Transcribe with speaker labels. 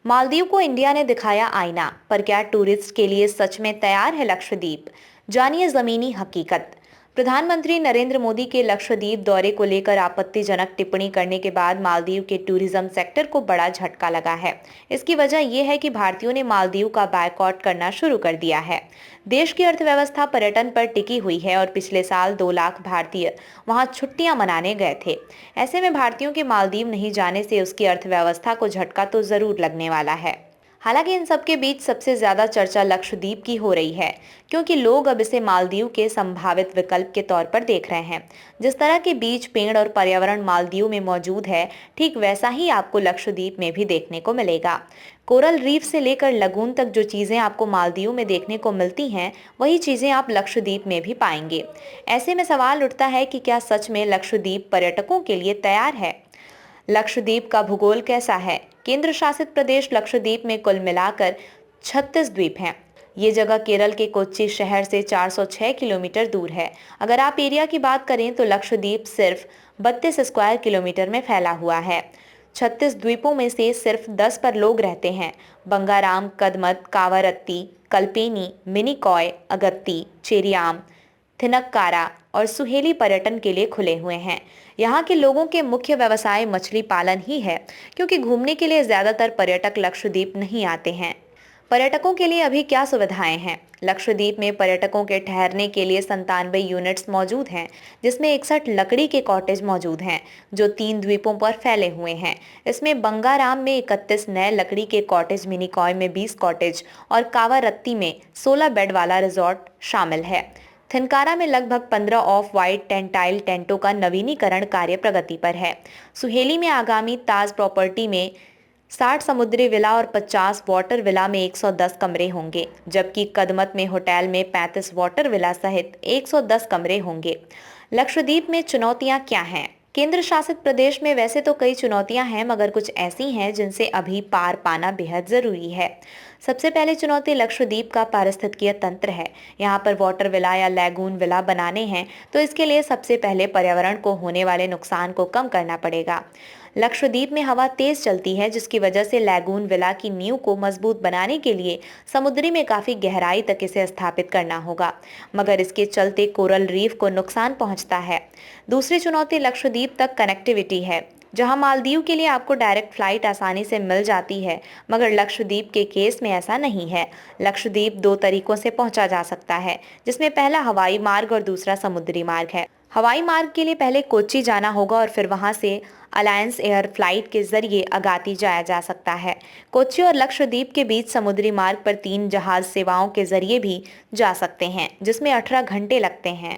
Speaker 1: मालदीव को इंडिया ने दिखाया आईना, पर क्या टूरिस्ट के लिए सच में तैयार है लक्षद्वीप? जानिए जमीनी हकीकत। प्रधानमंत्री नरेंद्र मोदी के लक्षद्वीप दौरे को लेकर आपत्तिजनक टिप्पणी करने के बाद मालदीव के टूरिज्म सेक्टर को बड़ा झटका लगा है। इसकी वजह यह है कि भारतीयों ने मालदीव का बायकॉट करना शुरू कर दिया है। देश की अर्थव्यवस्था पर्यटन पर टिकी हुई है और पिछले साल 2 लाख भारतीय वहां छुट्टियां मनाने गए थे। ऐसे में भारतीयों के मालदीव नहीं जाने से उसकी अर्थव्यवस्था को झटका तो जरूर लगने वाला है। हालांकि इन सब के बीच सबसे ज्यादा चर्चा लक्षद्वीप की हो रही है, क्योंकि लोग अब इसे मालदीव के संभावित विकल्प के तौर पर देख रहे हैं। जिस तरह के बीज, पेड़ और पर्यावरण मालदीव में मौजूद है, ठीक वैसा ही आपको लक्षद्वीप में भी देखने को मिलेगा। कोरल रीफ से लेकर लगून तक जो चीजें आपको मालदीव में देखने को मिलती हैं, वही चीजें आप लक्षद्वीप में भी पाएंगे। ऐसे में सवाल उठता है कि क्या सच में लक्षद्वीप पर्यटकों के लिए तैयार है? लक्षद्वीप का भूगोल कैसा है? केंद्र शासित प्रदेश लक्षद्वीप में कुल मिलाकर 36 द्वीप हैं। ये जगह केरल के कोच्चि शहर से 406 किलोमीटर दूर है। अगर आप एरिया की बात करें तो लक्षद्वीप सिर्फ 32 स्क्वायर किलोमीटर में फैला हुआ है। 36 द्वीपों में से सिर्फ 10 पर लोग रहते हैं। बंगाराम, कदमत, कावारत्ती, कल्पेनी, मिनिकॉय, अगत्ती, चेरियाम, थिनक्कारा और सुहेली पर्यटन के लिए खुले हुए हैं। यहाँ के लोगों के मुख्य व्यवसाय मछली पालन ही है, क्योंकि घूमने के लिए ज्यादातर पर्यटक लक्षद्वीप नहीं आते हैं। पर्यटकों के लिए अभी क्या सुविधाएं हैं? लक्षद्वीप में पर्यटकों के ठहरने के लिए 97 यूनिट्स मौजूद हैं, जिसमें 61 लकड़ी के कॉटेज मौजूद हैं, जो 3 द्वीपों पर फैले हुए हैं। इसमें बंगाराम में 31 नए लकड़ी के कॉटेज, मिनिकॉय में 20 कॉटेज और कावारत्ती में 16 बेड वाला रिजॉर्ट शामिल है। थिनकारा में लगभग 15 ऑफ वाइट टेंटाइल टेंटों का नवीनीकरण कार्य प्रगति पर है। सुहेली में आगामी ताज प्रॉपर्टी में 60 समुद्री विला और 50 वाटर विला में 110 कमरे होंगे, जबकि कदमत में होटल में 35 वाटर विला सहित 110 कमरे होंगे। लक्षद्वीप में चुनौतियां क्या हैं? केंद्र शासित प्रदेश में वैसे तो कई चुनौतियां हैं, मगर कुछ ऐसी हैं जिनसे अभी पार पाना बेहद जरूरी है। सबसे पहले चुनौती लक्षद्वीप का पारिस्थितिकीय तंत्र है। यहाँ पर वाटर विला या लैगून विला बनाने हैं, तो इसके लिए सबसे पहले पर्यावरण को होने वाले नुकसान को कम करना पड़ेगा। लक्षद्वीप में हवा तेज चलती है, जिसकी वजह से लैगून विला की नींव को मजबूत बनाने के लिए समुद्री में काफी गहराई तक इसे स्थापित करना होगा, मगर इसके चलते कोरल रीफ को नुकसान पहुंचता है। दूसरी चुनौती लक्षद्वीप तक कनेक्टिविटी है। जहां मालदीव के लिए आपको डायरेक्ट फ्लाइट आसानी से मिल जाती है, मगर लक्षद्वीप के केस में ऐसा नहीं है। लक्षद्वीप 2 तरीकों से पहुंचा जा सकता है, जिसमें पहला हवाई मार्ग और दूसरा समुद्री मार्ग है। हवाई मार्ग के लिए पहले कोच्चि जाना होगा और फिर वहां से अलायंस एयर फ्लाइट के जरिए अगाती जाया जा सकता है। कोच्चि और लक्षद्वीप के बीच समुद्री मार्ग पर 3 जहाज सेवाओं के जरिए भी जा सकते हैं, जिसमें 18 घंटे लगते हैं।